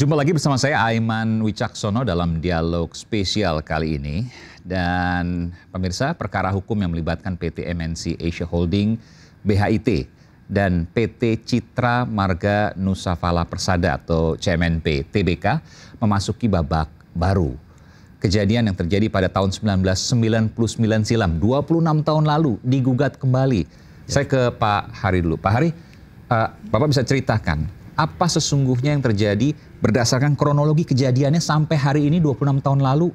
Jumpa lagi bersama saya Aiman Wicaksono dalam dialog spesial kali ini. Dan pemirsa, perkara hukum yang melibatkan PT MNC Asia Holding, BHIT, dan PT Citra Marga Nusa Fala Persada atau CMNP TBK memasuki babak baru. Kejadian yang terjadi pada tahun 1999 silam, 26 tahun lalu, digugat kembali. Saya ke Pak Hari dulu. Pak Hari, Bapak bisa ceritakan apa sesungguhnya yang terjadi berdasarkan kronologi kejadiannya sampai hari ini 26 tahun lalu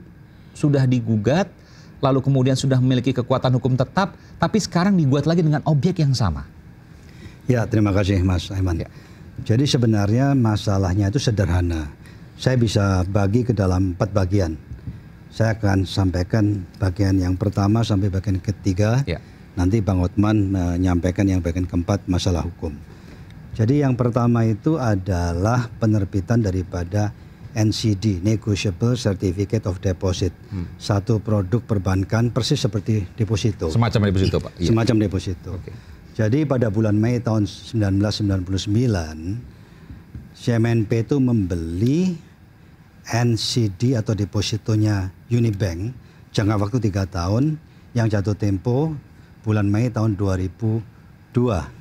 sudah digugat, lalu kemudian sudah memiliki kekuatan hukum tetap, tapi sekarang digugat lagi dengan objek yang sama. Ya, terima kasih Mas Aiman. Ya. Jadi sebenarnya masalahnya itu sederhana. Saya bisa bagi ke dalam 4 bagian. Saya akan sampaikan bagian yang pertama sampai bagian ketiga. Ya. Nanti Bang Hotman menyampaikan yang bagian keempat, masalah hukum. Jadi yang pertama itu adalah penerbitan daripada NCD, Negotiable Certificate of Deposit. Satu produk perbankan persis seperti deposito. Semacam deposito, Pak? Semacam deposito. Okay. Jadi pada bulan Mei tahun 1999, CMNP itu membeli NCD atau depositonya Unibank jangka waktu 3 tahun yang jatuh tempo bulan Mei tahun 2002.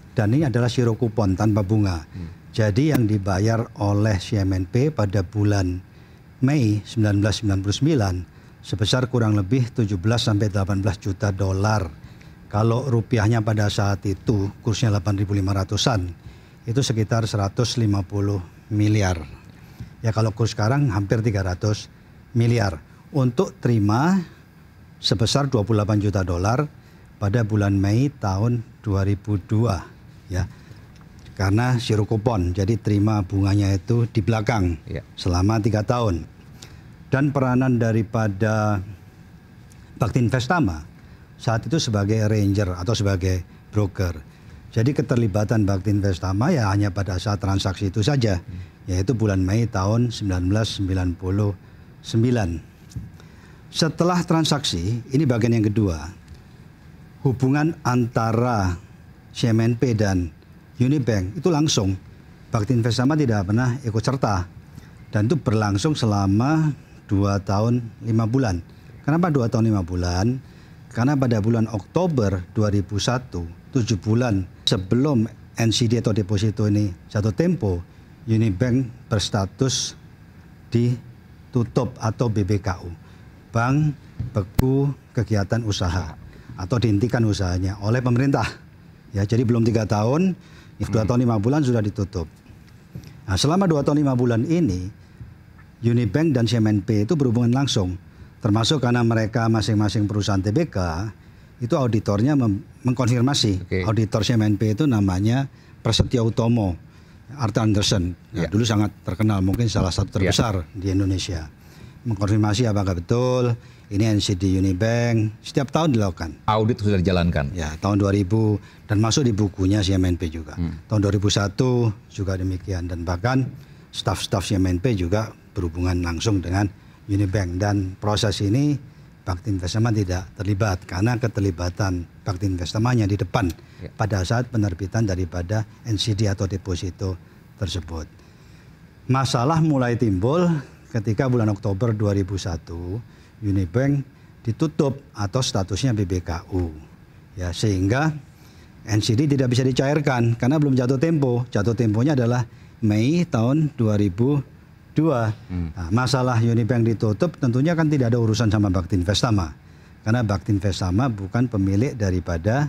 Dan ini adalah zero kupon tanpa bunga. Jadi yang dibayar oleh CMNP pada bulan Mei 1999 sebesar kurang lebih 17 sampai 18 juta dolar. Kalau rupiahnya pada saat itu kursnya 8.500-an, itu sekitar 150 miliar. Ya kalau kurs sekarang hampir 300 miliar. Untuk terima sebesar 28 juta dolar pada bulan Mei tahun 2002. Ya, karena zero kupon, jadi terima bunganya itu di belakang selama 3 tahun. Dan peranan daripada Bakti Investama saat itu sebagai arranger atau sebagai broker. Jadi keterlibatan Bakti Investama ya hanya pada saat transaksi itu saja, yaitu bulan Mei tahun 1999. Setelah transaksi, ini bagian yang kedua, hubungan antara CMNP dan Unibank itu langsung. Bakti Investama tidak pernah ikut serta. Dan itu berlangsung selama 2 tahun 5 bulan. Kenapa 2 tahun 5 bulan? Karena pada bulan Oktober 2001, 7 bulan sebelum NCD atau deposito ini jatuh tempo, Unibank berstatus ditutup atau BBKU. Bank Beku Kegiatan Usaha. Atau dihentikan usahanya oleh pemerintah. Ya, jadi belum 3 tahun, 2 tahun 5 bulan sudah ditutup. Nah, selama 2 tahun 5 bulan ini, Unibank dan CMNP itu berhubungan langsung. Termasuk karena mereka masing-masing perusahaan TBK, itu auditornya mengkonfirmasi. Auditor CMNP itu namanya Prasetyo Utomo, Arthur Andersen. Nah, dulu sangat terkenal, mungkin salah satu terbesar di Indonesia. Mengkonfirmasi apakah betul ini NCD Unibank, setiap tahun dilakukan. Audit sudah dijalankan? Ya, tahun 2000 dan masuk di bukunya CMNP juga. Tahun 2001 juga demikian, dan bahkan staf-staf CMNP juga berhubungan langsung dengan Unibank. Dan proses ini Bakti Investama tidak terlibat karena keterlibatan Bakti Investamanya di depan pada saat penerbitan daripada NCD atau deposito tersebut. Masalah mulai timbul ketika bulan Oktober 2001 Unibank ditutup atau statusnya BBKU. Ya, sehingga NCD tidak bisa dicairkan karena belum jatuh tempo. Jatuh temponya adalah Mei tahun 2002. Nah, masalah Unibank ditutup tentunya kan tidak ada urusan sama Bakti Investama. Karena Bakti Investama bukan pemilik daripada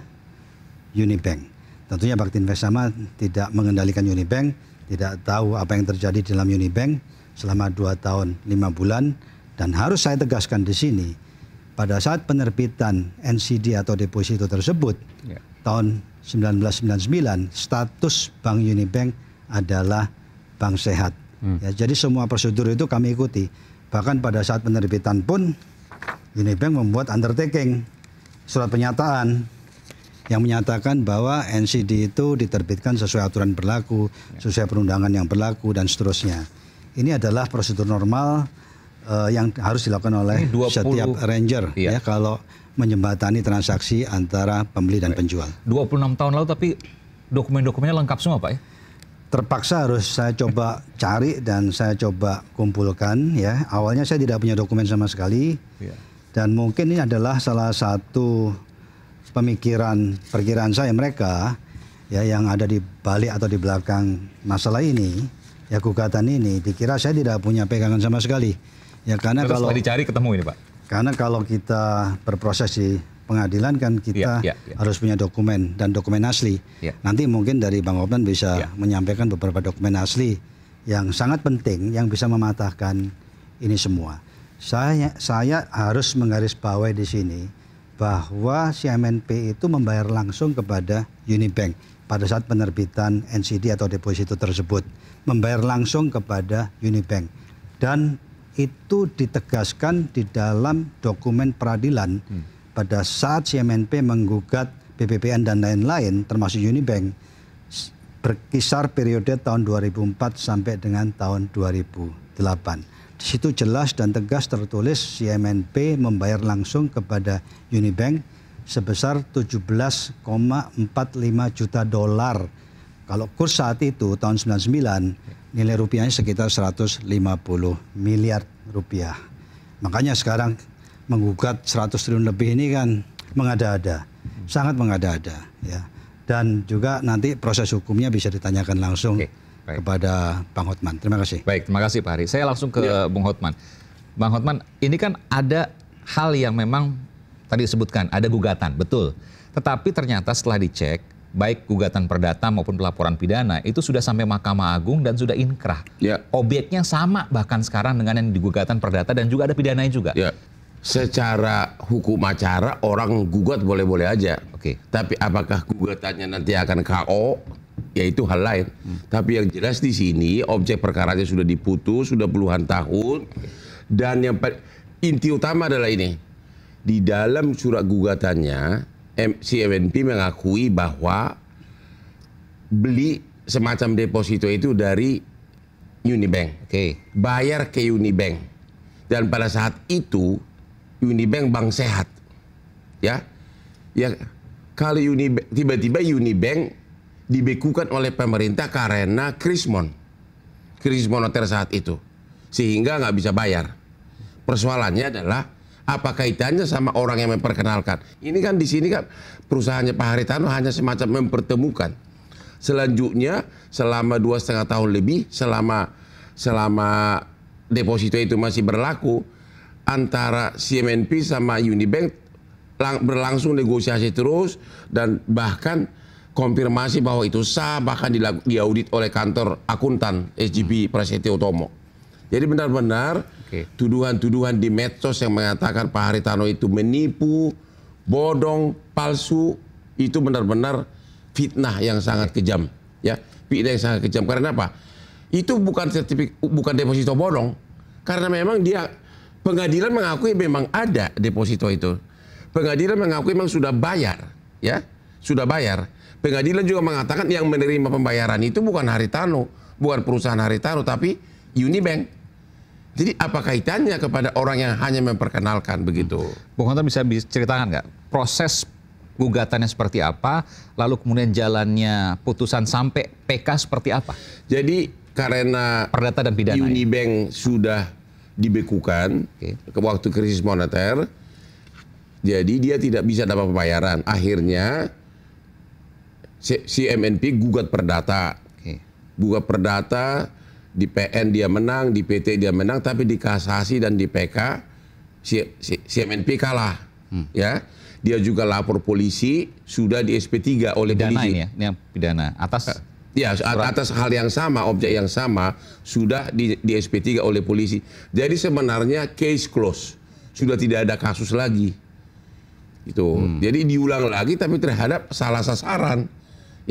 Unibank. Tentunya Bakti Investama tidak mengendalikan Unibank, tidak tahu apa yang terjadi di dalam Unibank selama 2 tahun 5 bulan. Dan harus saya tegaskan di sini, pada saat penerbitan NCD atau deposito tersebut, tahun 1999, status Bank Unibank adalah bank sehat. Ya, jadi semua prosedur itu kami ikuti. Bahkan pada saat penerbitan pun, Unibank membuat undertaking, surat pernyataan, yang menyatakan bahwa NCD itu diterbitkan sesuai aturan berlaku, sesuai perundangan yang berlaku, dan seterusnya. Ini adalah prosedur normal yang harus dilakukan oleh setiap arranger ya kalau menjembatani transaksi antara pembeli dan penjual. 26 tahun lalu tapi dokumen-dokumennya lengkap semua, Pak ya? terpaksa harus saya coba cari dan saya coba kumpulkan ya. Awalnya saya tidak punya dokumen sama sekali. Dan mungkin ini adalah salah satu perkiraan saya mereka ya yang ada di balik atau di belakang masalah ini, ya gugatan ini. Dikira saya tidak punya pegangan sama sekali. Ya karena terus kalau dicari ketemu ini, Pak. Karena kalau kita berproses di pengadilan kan kita harus punya dokumen dan dokumen asli. Nanti mungkin dari Bang Hotman bisa menyampaikan beberapa dokumen asli yang sangat penting yang bisa mematahkan ini semua. Saya harus menggarisbawahi di sini bahwa CMNP itu membayar langsung kepada Unibank pada saat penerbitan NCD atau deposito tersebut, membayar langsung kepada Unibank, dan itu ditegaskan di dalam dokumen peradilan pada saat CMNP menggugat BPPN dan lain-lain termasuk Unibank berkisar periode tahun 2004 sampai dengan tahun 2008. Di situ jelas dan tegas tertulis CMNP membayar langsung kepada Unibank sebesar 17,45 juta dolar. Kalau kurs saat itu tahun 99 nilai rupiahnya sekitar 150 miliar rupiah. Makanya sekarang menggugat 100 triliun lebih ini kan mengada-ada, sangat mengada-ada ya. Dan juga nanti proses hukumnya bisa ditanyakan langsung kepada Bang Hotman. Terima kasih. Baik, terima kasih Pak Hari. Saya langsung ke Bung Hotman. Bang Hotman, ini kan ada hal yang memang tadi disebutkan, ada gugatan, betul. Tetapi ternyata setelah dicek, baik gugatan perdata maupun pelaporan pidana, itu sudah sampai Mahkamah Agung dan sudah inkrah. Obyeknya sama bahkan sekarang dengan yang di gugatan perdata dan juga ada pidananya juga. Secara hukum acara orang gugat boleh-boleh aja. Tapi apakah gugatannya nanti akan KO? Ya itu hal lain. Tapi yang jelas di sini objek perkaranya sudah diputus, sudah puluhan tahun. Dan yang inti utama adalah ini. Di dalam surat gugatannya, CMNP mengakui bahwa beli semacam deposito itu dari Unibank. Bayar ke Unibank. Dan pada saat itu Unibank bank sehat. Ya kalau tiba-tiba Unibank dibekukan oleh pemerintah karena krisis moneter saat itu, sehingga nggak bisa bayar. Persoalannya adalah apa kaitannya sama orang yang memperkenalkan? Ini kan di sini kan perusahaannya Pak Haritano hanya semacam mempertemukan. Selanjutnya selama 2,5 tahun lebih, selama deposito itu masih berlaku, antara CMNP sama Unibank berlangsung negosiasi terus dan bahkan konfirmasi bahwa itu sah, bahkan diaudit oleh kantor akuntan SGB Prasetyo Utomo. Jadi benar-benar tuduhan-tuduhan di medsos yang mengatakan Pak Haritano itu menipu, bodong, palsu, itu benar-benar fitnah yang sangat kejam. Ya, fitnah yang sangat kejam. Karena apa? Itu bukan deposito bodong. Karena memang pengadilan mengakui memang ada deposito itu. Pengadilan mengakui memang sudah bayar, ya, sudah bayar. Pengadilan juga mengatakan yang menerima pembayaran itu bukan Haritano, bukan perusahaan Haritano, tapi Unibank. Jadi apa kaitannya kepada orang yang hanya memperkenalkan begitu? Bung Hotman bisa ceritakan nggak proses gugatannya seperti apa, lalu kemudian jalannya putusan sampai PK seperti apa? Jadi karena perdata dan pidana Unibank sudah dibekukan ke waktu krisis moneter, jadi dia tidak bisa dapat pembayaran. Akhirnya CMNP gugat perdata. Gugat perdata, di PN dia menang, di PT dia menang, tapi di kasasi dan di PK CMNP kalah. Ya, dia juga lapor polisi, sudah di SP3 oleh pidana polisi. Ini ya, ini yang pidana atas. Ya, atas hal yang sama, objek yang sama, sudah di SP3 oleh polisi. Jadi sebenarnya case close, sudah tidak ada kasus lagi. Jadi diulang lagi, tapi terhadap salah sasaran.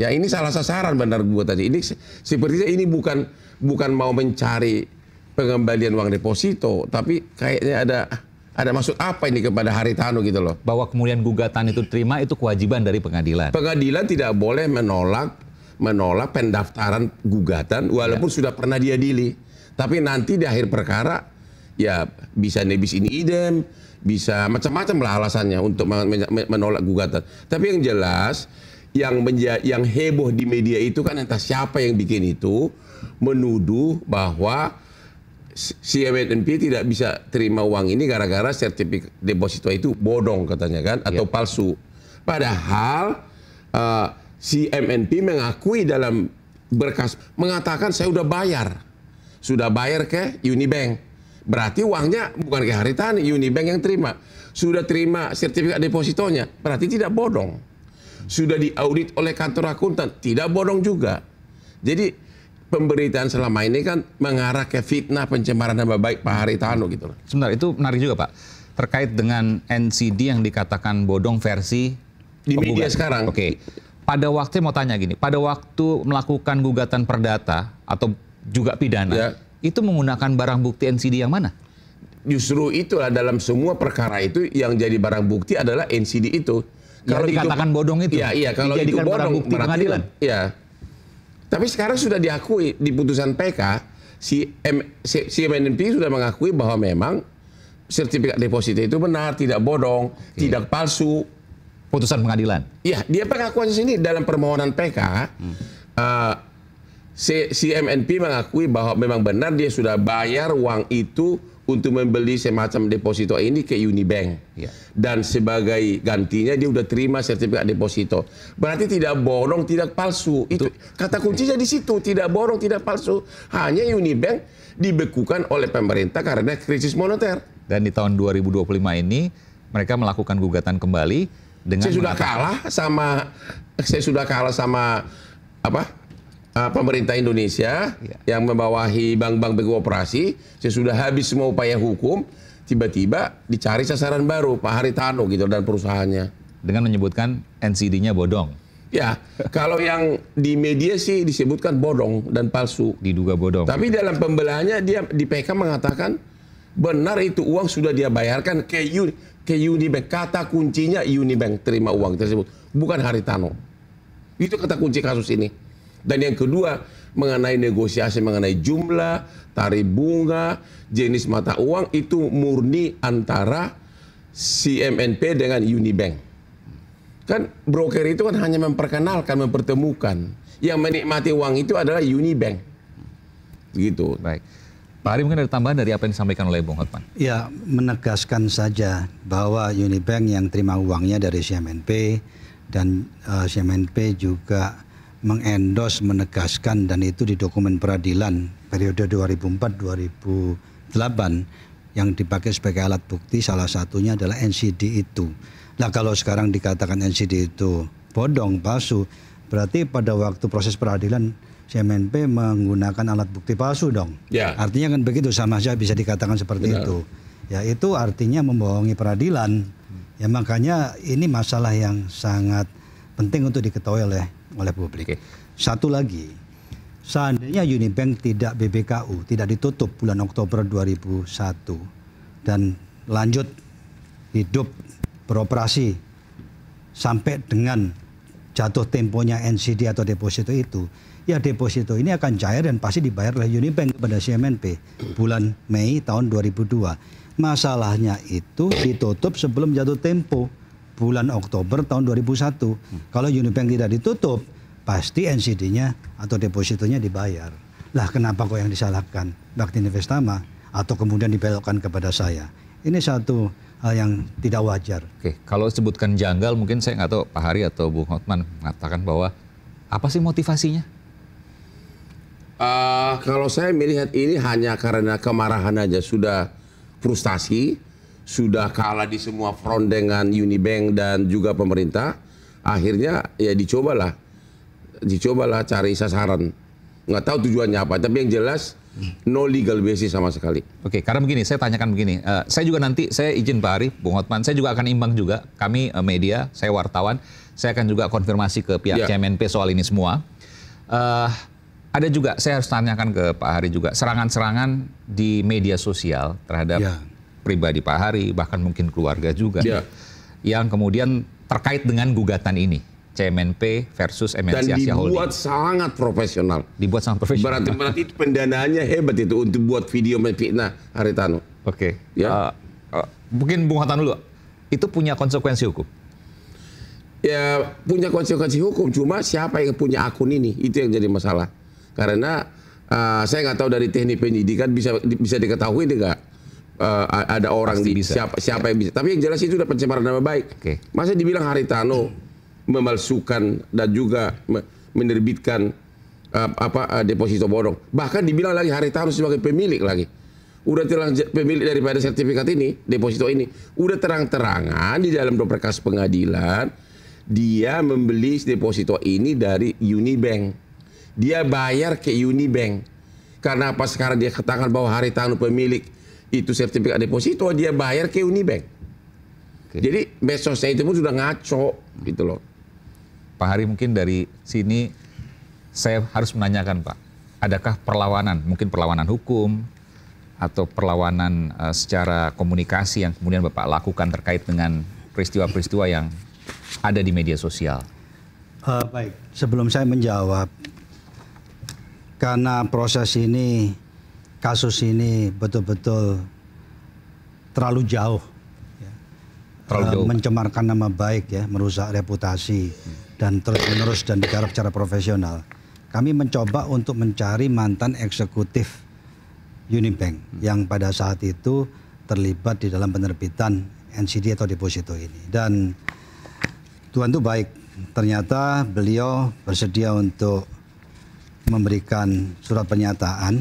Ya ini salah sasaran benar buat tadi. Ini sepertinya ini bukan mau mencari pengembalian uang deposito, tapi kayaknya ada maksud apa ini kepada Haritano gitu loh. Bahwa kemudian gugatan itu terima itu kewajiban dari pengadilan. Pengadilan tidak boleh menolak pendaftaran gugatan walaupun sudah pernah diadili. Tapi nanti di akhir perkara ya bisa nebis in idem, bisa macam-macam lah alasannya untuk menolak gugatan. Tapi yang jelas yang heboh di media itu kan entah siapa yang bikin itu menuduh bahwa si MNP tidak bisa terima uang ini gara-gara sertifikat deposito itu bodong katanya kan atau palsu. Padahal si MNP mengakui dalam berkas mengatakan saya sudah bayar ke Unibank. Berarti uangnya bukan ke Haritanu, Unibank yang terima. Sudah terima sertifikat depositonya, berarti tidak bodong. Sudah diaudit oleh kantor akuntan, tidak bodong juga. Jadi pemberitaan selama ini kan mengarah ke fitnah pencemaran nama baik Pak Haritanu gitu loh. Sebentar, itu menarik juga Pak. Terkait dengan NCD yang dikatakan bodong versi di penggugat. Media sekarang. Oke. Pada waktu mau tanya gini, pada waktu melakukan gugatan perdata atau juga pidana, itu menggunakan barang bukti NCD yang mana? Justru itulah dalam semua perkara itu yang jadi barang bukti adalah NCD itu. Kalau dikatakan bodong itu, iya kalau itu bodong, barang bukti pengadilan. Iya. Tapi sekarang sudah diakui di putusan PK, si MNP sudah mengakui bahwa memang sertifikat deposito itu benar, tidak bodong, tidak palsu. Putusan pengadilan. Iya, dia pengakuan sini dalam permohonan PK. Si MNP mengakui bahwa memang benar dia sudah bayar uang itu untuk membeli semacam deposito ini ke Unibank. Ya. Dan sebagai gantinya dia sudah terima sertifikat deposito. Berarti tidak bodong, tidak palsu. Itu kata kuncinya di situ, tidak bodong, tidak palsu. Hanya Unibank dibekukan oleh pemerintah karena krisis moneter. Dan di tahun 2025 ini mereka melakukan gugatan kembali dengan saya sudah kalah sama pemerintah Indonesia yang membawahi bank-bank berkooperasi. Saya sudah habis semua upaya hukum, tiba-tiba dicari sasaran baru Pak Haritanu gitu dan perusahaannya dengan menyebutkan NCD-nya bodong. Ya, kalau yang di media sih disebutkan bodong dan palsu, diduga bodong. Tapi dalam pembelaannya dia di PK mengatakan benar itu uang sudah dia bayarkan ke Unibank. Kata kuncinya Unibank terima uang tersebut, bukan Haritanu. Itu kata kunci kasus ini. Dan yang kedua, mengenai negosiasi mengenai jumlah, tarif bunga, jenis mata uang, itu murni antara si MNP dengan Unibank. Kan broker itu kan hanya memperkenalkan, mempertemukan. Yang menikmati uang itu adalah Unibank. Gitu. Baik. Pak Ari, mungkin ada tambahan dari apa yang disampaikan oleh Bung Hotman? Ya, menegaskan saja bahwa Unibank yang terima uangnya dari CMNP dan CMNP juga mengendos, menegaskan, dan itu di dokumen peradilan periode 2004-2008 yang dipakai sebagai alat bukti, salah satunya adalah NCD itu. Nah, kalau sekarang dikatakan NCD itu bodong, palsu, berarti pada waktu proses peradilan CMNP menggunakan alat bukti palsu dong. Ya. Artinya kan begitu, sama saja bisa dikatakan seperti itu. Ya, itu artinya membohongi peradilan. Ya, makanya ini masalah yang sangat penting untuk diketahui oleh publik. Satu lagi, seandainya Unibank tidak BBKU, tidak ditutup bulan Oktober 2001 dan lanjut hidup beroperasi sampai dengan jatuh temponya NCD atau deposito itu, ya deposito ini akan cair dan pasti dibayar oleh Unibank kepada CMNP bulan Mei tahun 2002. Masalahnya itu ditutup sebelum jatuh tempo bulan Oktober tahun 2001. Kalau Unibank tidak ditutup, pasti NCD-nya atau depositonya dibayar. Lah, kenapa kok yang disalahkan Bakti Investama atau kemudian dibelokkan kepada saya? Ini satu hal yang tidak wajar. Oke, kalau sebutkan janggal, mungkin saya nggak tahu Pak Hari atau Bung Hotman mengatakan bahwa apa sih motivasinya? Kalau saya melihat ini hanya karena kemarahan aja, sudah frustasi, sudah kalah di semua front dengan Unibank dan juga pemerintah. Akhirnya ya dicobalah cari sasaran. Nggak tahu tujuannya apa, tapi yang jelas no legal basis sama sekali. Oke, karena begini, saya tanyakan begini. Saya juga nanti, saya izin Pak Ari, Bung Hotman, saya juga akan imbang juga. Kami media, saya wartawan, saya akan juga konfirmasi ke pihak CMNP soal ini semua. Ada juga, saya harus tanyakan ke Pak Hari juga, serangan-serangan di media sosial terhadap pribadi Pak Hari, bahkan mungkin keluarga juga, yang kemudian terkait dengan gugatan ini, CMNP versus MNC Asia Holding. Dan dibuat sangat profesional. Dibuat sangat profesional. Berarti itu pendanaannya hebat itu untuk buat video fitnah Haritanu. Oke. Mungkin Bung Hotman dulu, itu punya konsekuensi hukum? ya punya konsekuensi hukum. Cuma siapa yang punya akun ini, itu yang jadi masalah. Karena saya nggak tahu dari teknik penyidikan bisa diketahui nggak ada orang siapa yang bisa. Tapi yang jelas itu udah pencemaran nama baik. Masa dibilang Haritano memalsukan dan juga menerbitkan deposito bodong. Bahkan dibilang lagi Haritano sebagai pemilik lagi. Udah pemilik daripada sertifikat ini, deposito ini. Udah terang-terangan di dalam berkas pengadilan, dia membeli deposito ini dari Unibank. Dia bayar ke Unibank. Karena apa sekarang dia katakan bahwa Haritano pemilik itu sertifikat deposito, dia bayar ke Unibank. Jadi medsosnya itu pun sudah ngaco gitu loh. Pak Hari, mungkin dari sini saya harus menanyakan Pak, adakah perlawanan, mungkin perlawanan hukum, atau perlawanan secara komunikasi yang kemudian Bapak lakukan terkait dengan peristiwa-peristiwa yang ada di media sosial? Baik, sebelum saya menjawab, karena proses ini, kasus ini betul-betul terlalu jauh, ya. Terlalu jauh, mencemarkan nama baik, ya, merusak reputasi, dan terus-menerus dan digarap secara profesional. Kami mencoba untuk mencari mantan eksekutif Unibank yang pada saat itu terlibat di dalam penerbitan NCD atau deposito ini. Dan Tuhan itu baik, ternyata beliau bersedia untuk memberikan surat pernyataan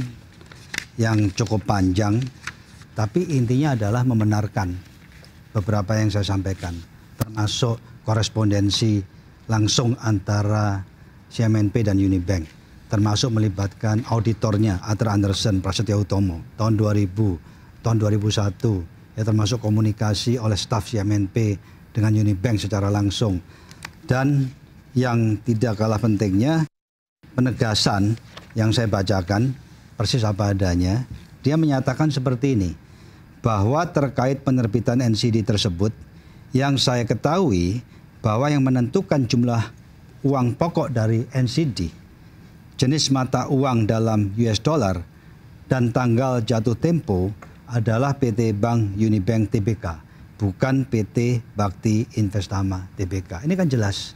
yang cukup panjang, tapi intinya adalah membenarkan beberapa yang saya sampaikan, termasuk korespondensi langsung antara CMNP dan Unibank, termasuk melibatkan auditornya Arthur Andersen Prasetya Utomo tahun 2000, tahun 2001, ya, termasuk komunikasi oleh staf CMNP dengan Unibank secara langsung. Dan yang tidak kalah pentingnya, penegasan yang saya bacakan persis apa adanya. Dia menyatakan seperti ini, bahwa terkait penerbitan NCD tersebut, yang saya ketahui bahwa yang menentukan jumlah uang pokok dari NCD, jenis mata uang dalam US dollar, dan tanggal jatuh tempo adalah PT Bank Unibank Tbk, bukan PT Bakti Investama Tbk. Ini kan jelas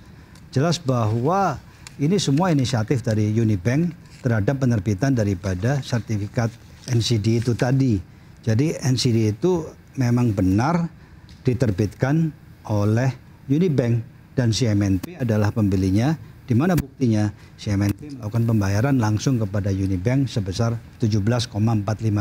bahwa ini semua inisiatif dari Unibank terhadap penerbitan daripada sertifikat NCD itu tadi. Jadi NCD itu memang benar diterbitkan oleh Unibank dan CMNP adalah pembelinya, di mana buktinya CMNP melakukan pembayaran langsung kepada Unibank sebesar 17,45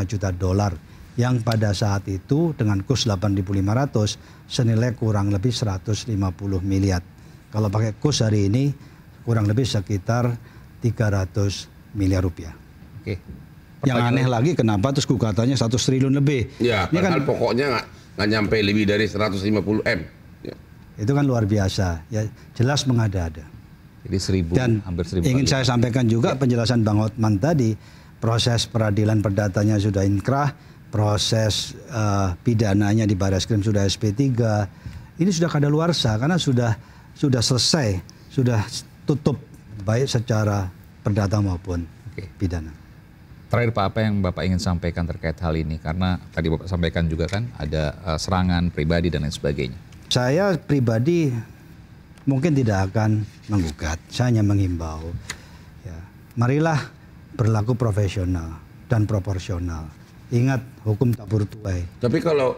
juta dolar yang pada saat itu dengan kurs 8.500 senilai kurang lebih 150 miliar. Kalau pakai kurs hari ini kurang lebih sekitar 300 miliar rupiah. Oke. Yang aneh lagi kenapa terus gugatannya 1 triliun lebih. Ya, ini padahal kan pokoknya nggak nyampe lebih dari 150 M. Ya. Itu kan luar biasa, ya, jelas mengada-ada. Jadi hampir 1000. Ingin saya sampaikan juga penjelasan Bang Hotman tadi, proses peradilan perdatanya sudah inkrah, proses pidananya di Barreskrim sudah SP3, ini sudah kadaluarsa karena sudah selesai, sudah tutup baik secara perdata maupun pidana. Terakhir Pak, apa yang Bapak ingin sampaikan terkait hal ini? Karena tadi Bapak sampaikan juga kan ada serangan pribadi dan lain sebagainya. Saya pribadi mungkin tidak akan menggugat, saya hanya menghimbau, ya, marilah berlaku profesional dan proporsional. Ingat, hukum tak bertuai. Tapi kalau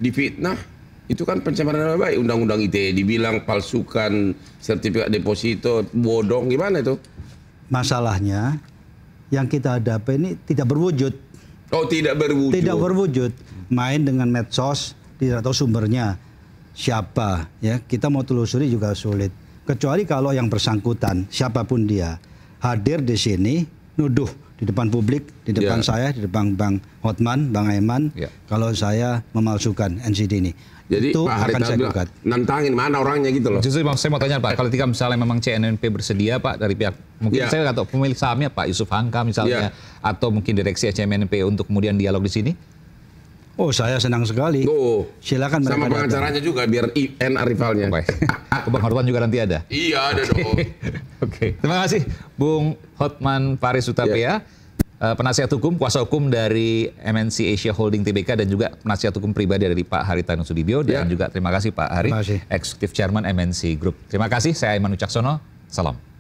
difitnah, itu kan pencemaran nama baik. Undang-undang ITE dibilang palsukan sertifikat deposito, bodong, gimana itu? Masalahnya, yang kita hadapi ini tidak berwujud. Oh, tidak berwujud. Tidak berwujud. Main dengan medsos, tidak tahu sumbernya siapa, ya, kita mau telusuri juga sulit. Kecuali kalau yang bersangkutan, siapapun dia, hadir di sini, nuduh di depan publik, di depan saya, di depan Bang Hotman, Bang Aiman, kalau saya memalsukan NCD ini. Jadi itu Pak akan saya gugat. Nantangin mana orangnya gitu loh. Justru saya mau tanya Pak, kalau ketika misalnya memang CMNP bersedia Pak dari pihak, mungkin saya nggak tahu pemilik sahamnya Pak Yusuf Hamka misalnya, atau mungkin direksi CMNP untuk kemudian dialog di sini? Oh, saya senang sekali. Oh, silakan mereka sama pengacaranya juga biar enak rivalnya. Baik. Bang Hotman juga nanti ada? Iya, ada dong. Oke. Terima kasih Bung Hotman Paris Hutapea. penasihat hukum, kuasa hukum dari MNC Asia Holding Tbk dan juga penasihat hukum pribadi dari Pak Haritanu Sudibyo dan juga terima kasih Pak Hari, Executive Chairman MNC Group. Terima kasih, saya Aiman Wicaksono, salam.